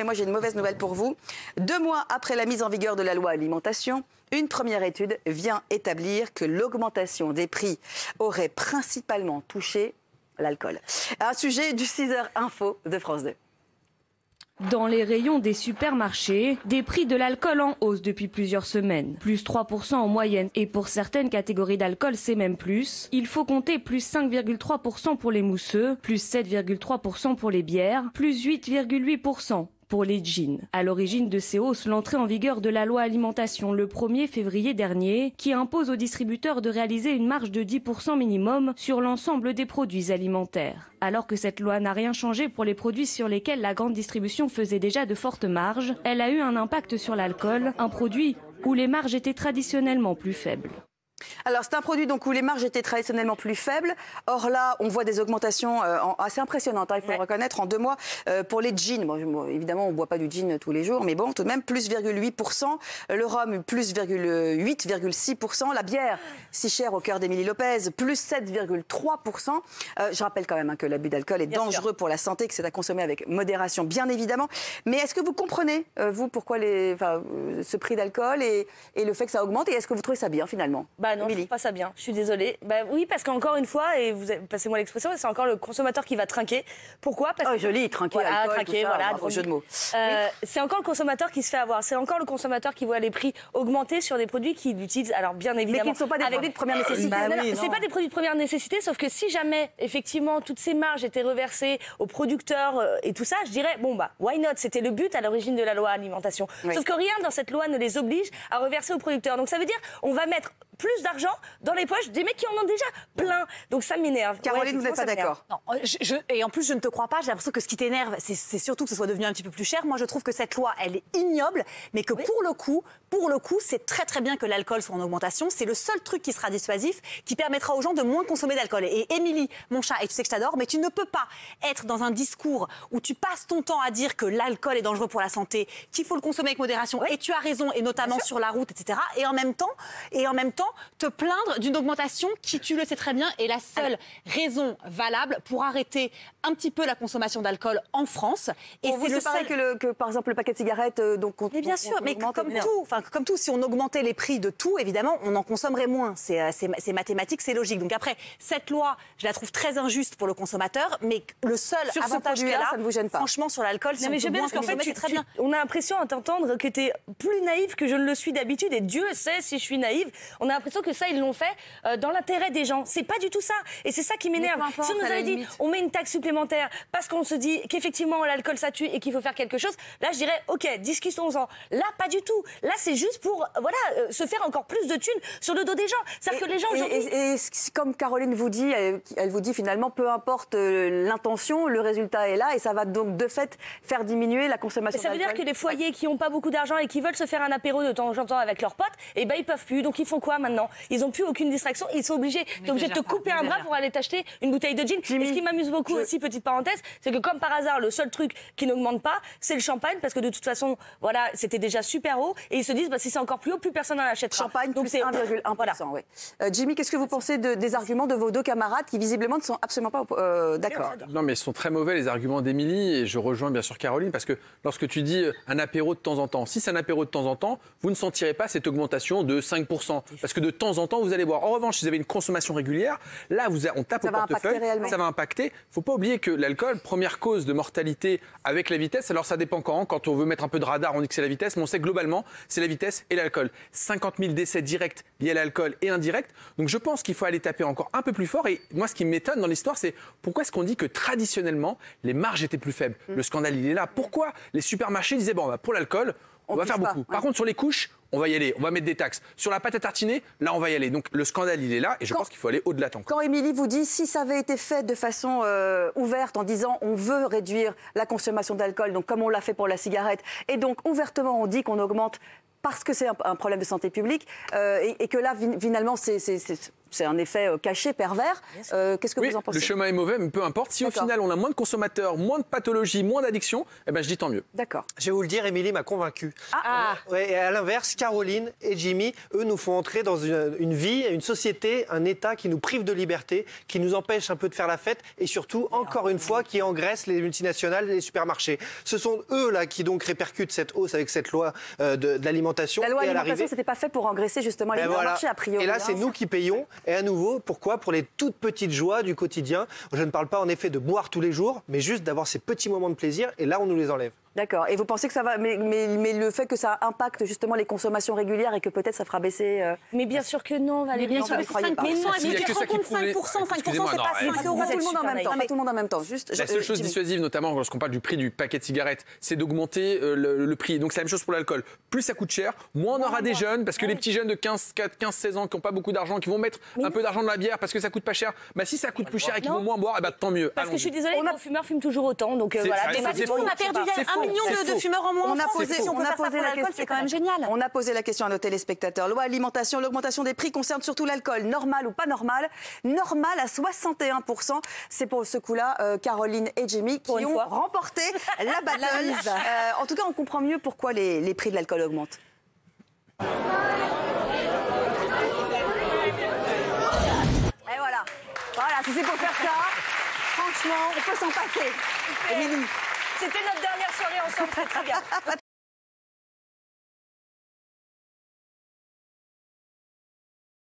mais moi j'ai une mauvaise nouvelle pour vous. 2 mois après la mise en vigueur de la loi alimentation, une première étude vient établir que l'augmentation des prix aurait principalement touché l'alcool. Un sujet du 6h Info de France 2. Dans les rayons des supermarchés, des prix de l'alcool en hausse depuis plusieurs semaines. Plus 3% en moyenne. Et pour certaines catégories d'alcool, c'est même plus. Il faut compter plus 5,3% pour les mousseux, plus 7,3% pour les bières, plus 8,8% pour les jeans. À l'origine de ces hausses, l'entrée en vigueur de la loi alimentation le 1er février dernier, qui impose aux distributeurs de réaliser une marge de 10% minimum sur l'ensemble des produits alimentaires. Alors que cette loi n'a rien changé pour les produits sur lesquels la grande distribution faisait déjà de fortes marges, elle a eu un impact sur l'alcool, un produit où les marges étaient traditionnellement plus faibles. Alors, c'est un produit donc, où les marges étaient traditionnellement plus faibles. Or là, on voit des augmentations assez impressionnantes, il faut le reconnaître, en 2 mois. Pour les jeans, bon, évidemment, on ne boit pas du jean tous les jours, mais bon, tout de même, plus 0,8%. Le rhum, plus 8,6%. La bière, si chère au cœur d'Émilie Lopez, plus 7,3%. Je rappelle quand même que l'abus d'alcool est dangereux pour la santé, que c'est à consommer avec modération, bien évidemment. Mais est-ce que vous comprenez, vous, pourquoi ce prix d'alcool et le fait que ça augmente? Et est-ce que vous trouvez ça bien, finalement? Non, je trouve pas ça bien. Je suis désolée. Oui, parce qu'encore une fois, et passez-moi l'expression, c'est encore le consommateur qui va trinquer. Pourquoi? Parce que joli, trinquer, voilà, alcool, trinquer, tout ça, voilà, bravo, jeu de mots. C'est encore le consommateur qui se fait avoir. C'est encore le consommateur qui voit les prix augmenter sur des produits qu'il utilise. Alors bien évidemment, mais qui ne sont pas des produits de première nécessité. C'est pas des produits de première nécessité, sauf que si jamais effectivement toutes ces marges étaient reversées aux producteurs et tout ça, je dirais why not? C'était le but à l'origine de la loi alimentation. Sauf que rien dans cette loi ne les oblige à reverser aux producteurs. Donc ça veut dire on va mettre plus d'argent dans les poches des mecs qui en ont déjà plein. Donc ça m'énerve. Caroline, vous n'êtes pas d'accord? Non, et en plus, je ne te crois pas. J'ai l'impression que ce qui t'énerve, c'est surtout que ce soit devenu un petit peu plus cher. Moi, je trouve que cette loi, elle est ignoble, mais que pour le coup, c'est très très bien que l'alcool soit en augmentation. C'est le seul truc qui sera dissuasif, qui permettra aux gens de moins consommer d'alcool. Et Émilie, mon chat, et tu sais que je t'adore, mais tu ne peux pas être dans un discours où tu passes ton temps à dire que l'alcool est dangereux pour la santé, qu'il faut le consommer avec modération, et tu as raison, et notamment sur la route, etc. Et en même temps, te plaindre d'une augmentation qui, tu le sais très bien, est la seule raison valable pour arrêter un petit peu la consommation d'alcool en France. Et c'est pareil que par exemple le paquet de cigarettes. Mais bien sûr, mais comme tout, si on augmentait les prix de tout, évidemment, on en consommerait moins. C'est mathématique, c'est logique. Donc après, cette loi, je la trouve très injuste pour le consommateur, mais le seul avantage qu'elle a, ça ne vous gêne pas. Franchement, sur l'alcool, c'est bien parce qu'en fait, c'est très bien. On a l'impression à t'entendre que tu es plus naïf que je ne le suis d'habitude, et Dieu sait si je suis naïve. On a l'impression que ça, ils l'ont fait dans l'intérêt des gens. C'est pas du tout ça. Et c'est ça qui m'énerve. Si on nous avait dit, on met une taxe supplémentaire parce qu'on se dit qu'effectivement l'alcool ça tue et qu'il faut faire quelque chose, là je dirais, ok, discutons-en. Là, pas du tout. Là, c'est juste pour se faire encore plus de thunes sur le dos des gens. C'est-à-dire que les gens aujourd'hui... Et comme Caroline vous dit, elle vous dit finalement, peu importe l'intention, le résultat est là et ça va donc de fait faire diminuer la consommation d'alcool. Ça veut dire que les foyers qui n'ont pas beaucoup d'argent et qui veulent se faire un apéro de temps en temps avec leurs potes, ils peuvent plus. Donc ils font quoi maintenant? Ils n'ont plus aucune distraction. Ils sont obligés de te couper un bras pour aller t'acheter une bouteille de gin. Et ce qui m'amuse beaucoup aussi, petite parenthèse, c'est que comme par hasard, le seul truc qui n'augmente pas, c'est le champagne, parce que de toute façon, voilà, c'était déjà super haut. Et ils se disent, si c'est encore plus haut, plus personne n'en achètera. Champagne, donc c'est 1,1%. Voilà. Jimmy, qu'est-ce que vous pensez des arguments de vos 2 camarades qui visiblement ne sont absolument pas d'accord? Non, mais ils sont très mauvais, les arguments d'Émilie, et je rejoins bien sûr Caroline, parce que lorsque tu dis un apéro de temps en temps, si c'est un apéro de temps en temps, vous ne sentirez pas cette augmentation de 5%, parce que de temps en temps, vous allez boire. En revanche, si vous avez une consommation régulière, là, on tape au portefeuille, ça va impacter. Il ne faut pas oublier que l'alcool, première cause de mortalité avec la vitesse, alors ça dépend quand on veut mettre un peu de radar, on dit que c'est la vitesse, mais on sait que globalement, c'est la vitesse et l'alcool. 50 000 décès directs liés à l'alcool et indirects. Donc je pense qu'il faut aller taper encore un peu plus fort. Et moi, ce qui m'étonne dans l'histoire, c'est pourquoi est-ce qu'on dit que traditionnellement, les marges étaient plus faibles? Le scandale, il est là. Pourquoi les supermarchés disaient, pour l'alcool, on va faire beaucoup. Par contre, sur les couches, on va y aller, on va mettre des taxes. Sur la pâte à tartiner, là, on va y aller. Donc le scandale, il est là et je pense qu'il faut aller au-delà de temps. Quand Émilie vous dit, si ça avait été fait de façon ouverte, en disant on veut réduire la consommation d'alcool, donc comme on l'a fait pour la cigarette, et donc ouvertement on dit qu'on augmente parce que c'est un problème de santé publique, et que là, finalement, c'est un effet caché, pervers. Qu'est-ce que vous en pensez? Le chemin est mauvais, mais peu importe. Si au final, on a moins de consommateurs, moins de pathologies, moins d'addictions, eh ben, je dis tant mieux. D'accord. Je vais vous le dire, Émilie m'a convaincu. Ouais, et à l'inverse, Caroline et Jimmy, eux, nous font entrer dans une vie, une société, un État qui nous prive de liberté, qui nous empêche un peu de faire la fête et surtout, encore une fois, qui engraisse les multinationales et les supermarchés. Ce sont eux là qui donc répercutent cette hausse avec cette loi de l'alimentation. La loi et à alimentation, c'était pas fait pour engraisser justement les marchés a priori. Et là, c'est nous qui payons. Et à nouveau, pourquoi? Pour les toutes petites joies du quotidien. Je ne parle pas en effet de boire tous les jours, mais juste d'avoir ces petits moments de plaisir. Et là, on nous les enlève. D'accord. Et vous pensez que ça va, mais le fait que ça impacte justement les consommations régulières et que peut-être ça fera baisser. Mais bien sûr que non, Valérie. Bien sûr que c'est 5%. Mais non, tu te rends compte 5%, 5%, c'est pas 5 euros. Tout le monde en même temps. Pas tout le monde en même temps. Juste. La seule chose dissuasive, notamment lorsqu'on parle du prix du paquet de cigarettes, c'est d'augmenter le prix. Donc c'est la même chose pour l'alcool. Plus ça coûte cher, moins on aura des jeunes, parce que les petits jeunes de 15-16 ans qui n'ont pas beaucoup d'argent, qui vont mettre un peu d'argent dans la bière parce que ça coûte pas cher. Bah si ça coûte plus cher et qu'ils vont moins boire, tant mieux. Parce que je suis désolée, les fumeurs fument toujours autant. Donc voilà. On a perdu 1 million de fumeurs en moins. On a posé la question, c'est quand même génial. On a posé la question à nos téléspectateurs. Loi alimentation, l'augmentation des prix concerne surtout l'alcool, normal ou pas normal. Normal à 61%. C'est pour ce coup-là Caroline et Jimmy qui ont remporté la battle. En tout cas, on comprend mieux pourquoi les prix de l'alcool augmentent. Et voilà. Voilà, si c'est pour faire ça, franchement, on peut s'en passer. Émilie. C'était notre dernière soirée ensemble, très bien.